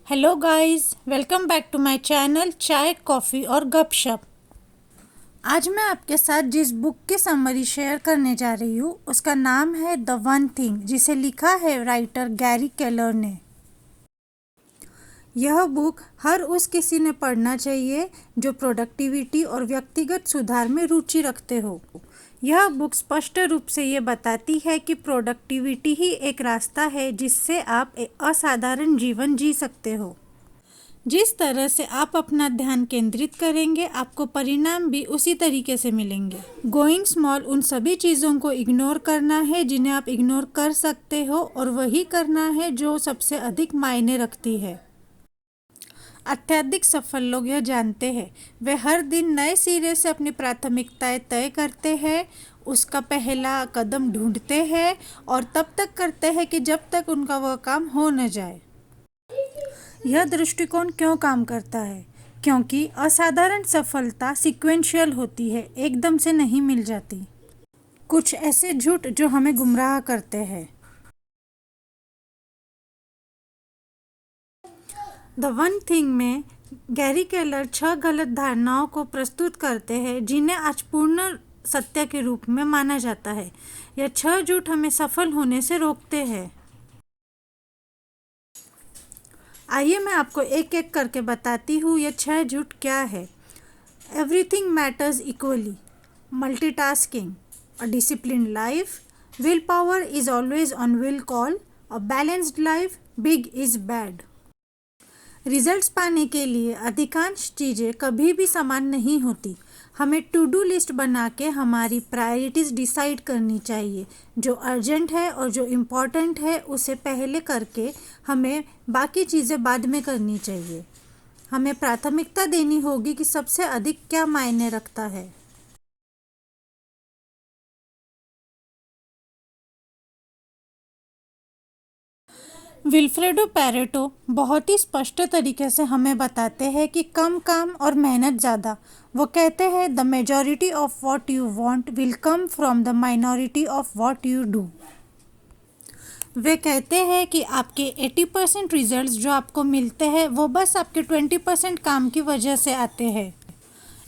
Hello guys, welcome back to my channel chai coffee और गपशप। आज मैं आपके साथ जिस बुक की समरी शेयर करने जा रही हूँ उसका नाम है द वन थिंग, जिसे लिखा है राइटर गैरी केलर ने। यह बुक हर उस किसी ने पढ़ना चाहिए जो प्रोडक्टिविटी और व्यक्तिगत सुधार में रुचि रखते हो। यह बुक स्पष्ट रूप से ये बताती है कि प्रोडक्टिविटी ही एक रास्ता है जिससे आप एक असाधारण जीवन जी सकते हो। जिस तरह से आप अपना ध्यान केंद्रित करेंगे, आपको परिणाम भी उसी तरीके से मिलेंगे। गोइंग स्मॉल उन सभी चीज़ों को इग्नोर करना है जिन्हें आप इग्नोर कर सकते हो, और वही करना है जो सबसे अधिक मायने रखती है। अत्यधिक सफल लोग यह जानते हैं, वे हर दिन नए सिरे से अपनी प्राथमिकताएं तय करते हैं, उसका पहला कदम ढूंढते हैं और तब तक करते हैं कि जब तक उनका वह काम हो न जाए। यह दृष्टिकोण क्यों काम करता है? क्योंकि असाधारण सफलता सीक्वेंशियल होती है, एकदम से नहीं मिल जाती। कुछ ऐसे झूठ जो हमें गुमराह करते हैं। द वन थिंग में गैरी केलर 6 गलत धारणाओं को प्रस्तुत करते हैं जिन्हें आज पूर्ण सत्य के रूप में माना जाता है। यह 6 झूठ हमें सफल होने से रोकते हैं। आइए मैं आपको एक एक करके बताती हूँ ये 6 झूठ क्या है। Everything matters equally, multitasking, a disciplined life, will power is always on will call, a balanced life, big is bad. Results पाने के लिए अधिकांश चीज़ें कभी भी समान नहीं होती। हमें टू डू लिस्ट बना के हमारी प्रायोरिटीज़ डिसाइड करनी चाहिए। जो अर्जेंट है और जो इम्पोर्टेंट है उसे पहले करके हमें बाकी चीज़ें बाद में करनी चाहिए। हमें प्राथमिकता देनी होगी कि सबसे अधिक क्या मायने रखता है। विल्फ्रेडो पैरेटो बहुत ही स्पष्ट तरीके से हमें बताते हैं कि कम काम और मेहनत ज़्यादा। वो कहते हैं the majority of what you want will come from the minority of what you do. वे कहते हैं कि आपके 80% रिजल्ट्स जो आपको मिलते हैं वो बस आपके 20% काम की वजह से आते हैं।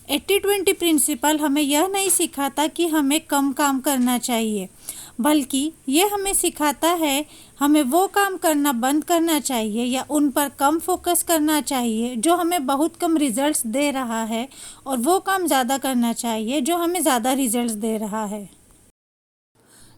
80-20 प्रिंसिपल हमें यह नहीं सिखाता कि हमें कम काम करना चाहिए, बल्कि ये हमें सिखाता है हमें वो काम करना बंद करना चाहिए या उन पर कम फोकस करना चाहिए जो हमें बहुत कम रिजल्ट्स दे रहा है, और वो काम ज़्यादा करना चाहिए जो हमें ज़्यादा रिजल्ट्स दे रहा है।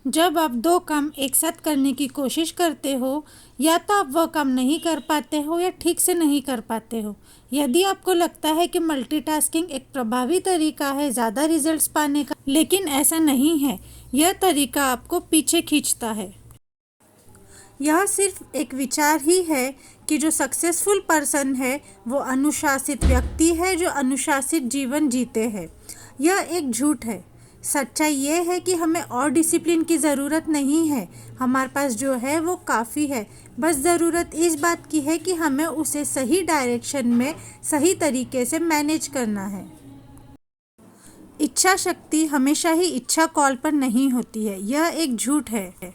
जब आप 2 काम एक साथ करने की कोशिश करते हो, या तो आप वह काम नहीं कर पाते हो या ठीक से नहीं कर पाते हो। यदि आपको लगता है कि मल्टीटास्किंग एक प्रभावी तरीका है ज़्यादा रिजल्ट्स पाने का, लेकिन ऐसा नहीं है। यह तरीका आपको पीछे खींचता है। यह सिर्फ एक विचार ही है कि जो सक्सेसफुल पर्सन है वो अनुशासित व्यक्ति है जो अनुशासित जीवन जीते हैं। यह एक झूठ है। सच्चाई ये है कि हमें और डिसिप्लिन की ज़रूरत नहीं है। हमारे पास जो है वो काफ़ी है। बस ज़रूरत इस बात की है कि हमें उसे सही डायरेक्शन में सही तरीके से मैनेज करना है। इच्छा शक्ति हमेशा ही इच्छा कॉल पर नहीं होती है, यह एक झूठ है।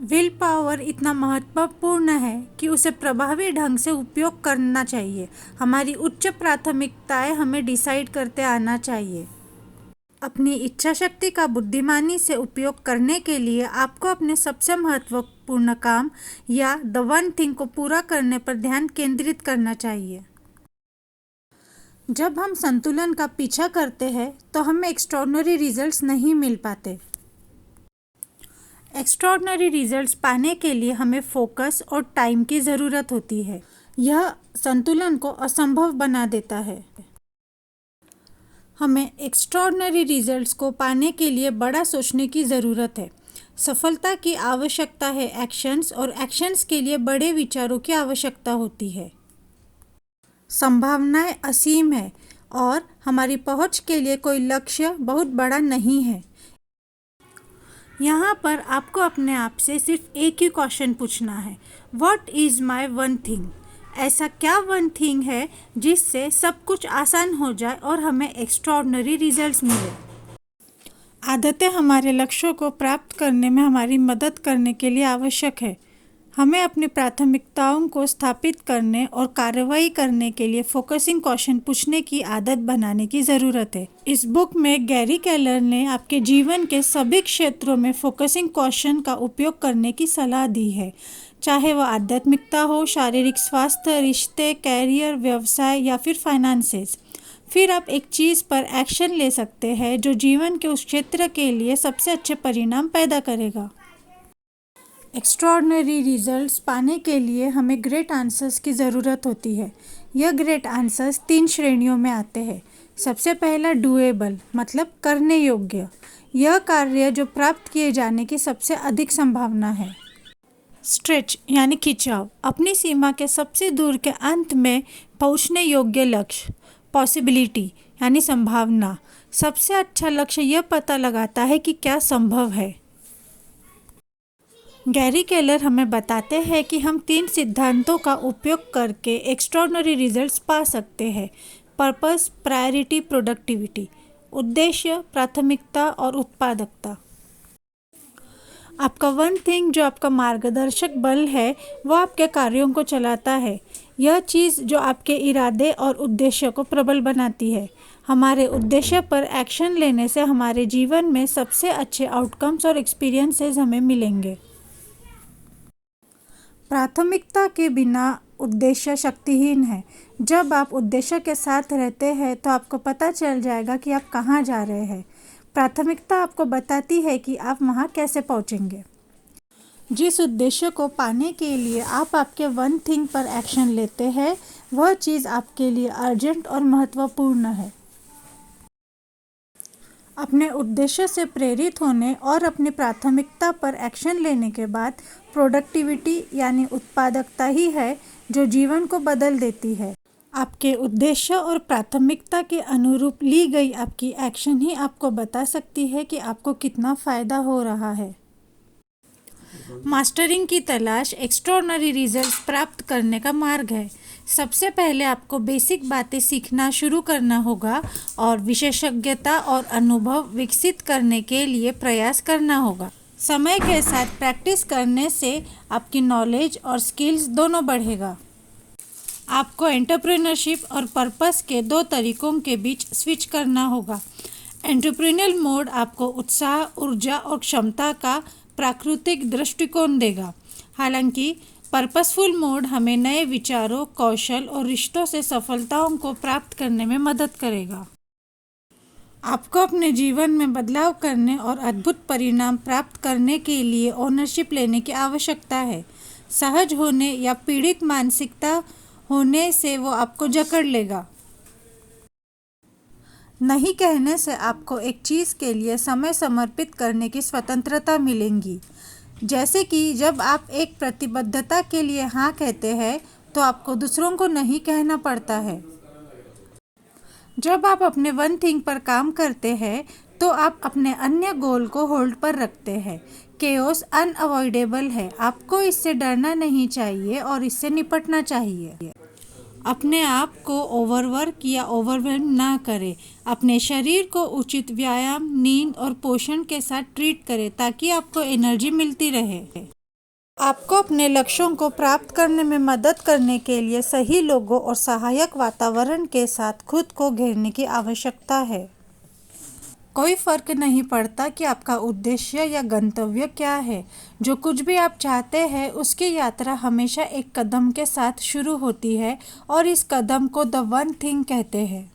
विल पावर इतना महत्वपूर्ण है कि उसे प्रभावी ढंग से उपयोग करना चाहिए। हमारी उच्च प्राथमिकताएं हमें डिसाइड करते आना चाहिए। अपनी इच्छा शक्ति का बुद्धिमानी से उपयोग करने के लिए आपको अपने सबसे महत्वपूर्ण काम या द वन थिंग को पूरा करने पर ध्यान केंद्रित करना चाहिए। जब हम संतुलन का पीछा करते हैं तो हमें एक्स्ट्रॉर्डिनरी रिजल्ट्स नहीं मिल पाते। एक्स्ट्रॉर्डिनरी रिजल्ट्स पाने के लिए हमें फोकस और टाइम की ज़रूरत होती है। यह संतुलन को असंभव बना देता है। हमें एक्स्ट्रॉर्डिनरी रिजल्ट्स को पाने के लिए बड़ा सोचने की ज़रूरत है। सफलता की आवश्यकता है एक्शंस, और एक्शंस के लिए बड़े विचारों की आवश्यकता होती है। संभावनाएं असीम है और हमारी पहुंच के लिए कोई लक्ष्य बहुत बड़ा नहीं है। यहाँ पर आपको अपने आप से सिर्फ एक ही क्वेश्चन पूछना है, what is my one thing. ऐसा क्या वन थिंग है जिससे सब कुछ आसान हो जाए और हमें एक्स्ट्रॉर्डिनरी रिजल्ट्स मिले। आदतें हमारे लक्ष्यों को प्राप्त करने में हमारी मदद करने के लिए आवश्यक है। हमें अपनी प्राथमिकताओं को स्थापित करने और कार्रवाई करने के लिए फोकसिंग क्वेश्चन पूछने की आदत बनाने की ज़रूरत है। इस बुक में गैरी केलर ने आपके जीवन के सभी क्षेत्रों में फोकसिंग क्वेश्चन का उपयोग करने की सलाह दी है, चाहे वह आध्यात्मिकता हो, शारीरिक स्वास्थ्य, रिश्ते, कैरियर, व्यवसाय या फिर फाइनेंसेस। फिर आप एक चीज़ पर एक्शन ले सकते हैं जो जीवन के उस क्षेत्र के लिए सबसे अच्छे परिणाम पैदा करेगा। एक्स्ट्रॉर्डनरी रिजल्ट्स पाने के लिए हमें ग्रेट आंसर्स की ज़रूरत होती है। यह ग्रेट आंसर्स 3 श्रेणियों में आते हैं। सबसे पहला डूएबल मतलब करने योग्य, यह कार्य जो प्राप्त किए जाने की सबसे अधिक संभावना है। स्ट्रेच यानी खिंचाव, अपनी सीमा के सबसे दूर के अंत में पहुंचने योग्य लक्ष्य। पॉसिबिलिटी यानी संभावना, सबसे अच्छा लक्ष्य यह पता लगाता है कि क्या संभव है। गैरी केलर हमें बताते हैं कि हम 3 सिद्धांतों का उपयोग करके एक्स्ट्रॉर्डनरी रिजल्ट्स पा सकते हैं। पर्पस, प्रायोरिटी, प्रोडक्टिविटी, उद्देश्य, प्राथमिकता और उत्पादकता। आपका वन थिंग जो आपका मार्गदर्शक बल है वो आपके कार्यों को चलाता है। यह चीज़ जो आपके इरादे और उद्देश्य को प्रबल बनाती है। हमारे उद्देश्य पर एक्शन लेने से हमारे जीवन में सबसे अच्छे आउटकम्स और एक्सपीरियंसेस हमें मिलेंगे। प्राथमिकता के बिना उद्देश्य शक्तिहीन है। जब आप उद्देश्य के साथ रहते हैं तो आपको पता चल जाएगा कि आप कहाँ जा रहे हैं। प्राथमिकता आपको बताती है कि आप वहाँ कैसे पहुँचेंगे। जिस उद्देश्य को पाने के लिए आप आपके वन थिंग पर एक्शन लेते हैं वह चीज़ आपके लिए अर्जेंट और महत्वपूर्ण है। अपने उद्देश्य से प्रेरित होने और अपनी प्राथमिकता पर एक्शन लेने के बाद प्रोडक्टिविटी यानी उत्पादकता ही है जो जीवन को बदल देती है। आपके उद्देश्य और प्राथमिकता के अनुरूप ली गई आपकी एक्शन ही आपको बता सकती है कि आपको कितना फ़ायदा हो रहा है। मास्टरिंग की तलाश एक्स्ट्रॉर्डनरी रिजल्ट्स प्राप्त करने का मार्ग है। सबसे पहले आपको बेसिक बातें सीखना शुरू करना होगा और विशेषज्ञता और अनुभव विकसित करने के लिए प्रयास करना होगा। समय के साथ प्रैक्टिस करने से आपकी नॉलेज और स्किल्स दोनों बढ़ेगा। आपको एंटरप्रेन्योरशिप और पर्पस के 2 तरीकों के बीच स्विच करना होगा। एंटरप्रेन्योरल मोड आपको उत्साह, ऊर्जा और क्षमता का प्राकृतिक दृष्टिकोण देगा, हालांकि पर्पसफुल मोड हमें नए विचारों, कौशल और रिश्तों से सफलताओं को प्राप्त करने में मदद करेगा। आपको अपने जीवन में बदलाव करने और अद्भुत परिणाम प्राप्त करने के लिए ओनरशिप लेने की आवश्यकता है। सहज होने या पीड़ित मानसिकता होने से वो आपको जकड़ लेगा। नहीं कहने से आपको एक चीज़ के लिए समय समर्पित करने की स्वतंत्रता मिलेगी। जैसे कि जब आप एक प्रतिबद्धता के लिए हाँ कहते हैं तो आपको दूसरों को नहीं कहना पड़ता है। जब आप अपने वन थिंग पर काम करते हैं तो आप अपने अन्य गोल को होल्ड पर रखते हैं। केओस अनअवॉइडेबल है, आपको इससे डरना नहीं चाहिए और इससे निपटना चाहिए। अपने आप को ओवरवर्क या ओवरवेल्म ना करें। अपने शरीर को उचित व्यायाम, नींद और पोषण के साथ ट्रीट करें ताकि आपको एनर्जी मिलती रहे। आपको अपने लक्ष्यों को प्राप्त करने में मदद करने के लिए सही लोगों और सहायक वातावरण के साथ खुद को घेरने की आवश्यकता है। कोई फर्क नहीं पड़ता कि आपका उद्देश्य या गंतव्य क्या है। जो कुछ भी आप चाहते हैं उसकी यात्रा हमेशा एक कदम के साथ शुरू होती है और इस कदम को द वन थिंग कहते हैं।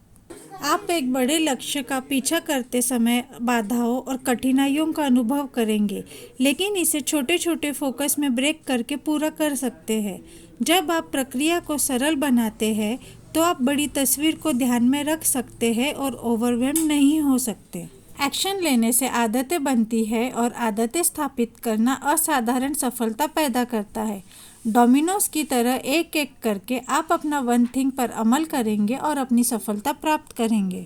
आप एक बड़े लक्ष्य का पीछा करते समय बाधाओं और कठिनाइयों का अनुभव करेंगे, लेकिन इसे छोटे छोटे फोकस में ब्रेक करके पूरा कर सकते हैं। जब आप प्रक्रिया को सरल बनाते हैं तो आप बड़ी तस्वीर को ध्यान में रख सकते हैं और ओवरवेल्म नहीं हो सकते। एक्शन लेने से आदतें बनती है और आदतें स्थापित करना असाधारण सफलता पैदा करता है। डोमिनोज की तरह एक एक करके आप अपना वन थिंग पर अमल करेंगे और अपनी सफलता प्राप्त करेंगे।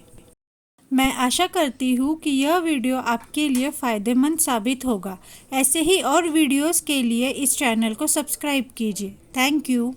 मैं आशा करती हूँ कि यह वीडियो आपके लिए फ़ायदेमंद साबित होगा। ऐसे ही और वीडियोस के लिए इस चैनल को सब्सक्राइब कीजिए। Thank you.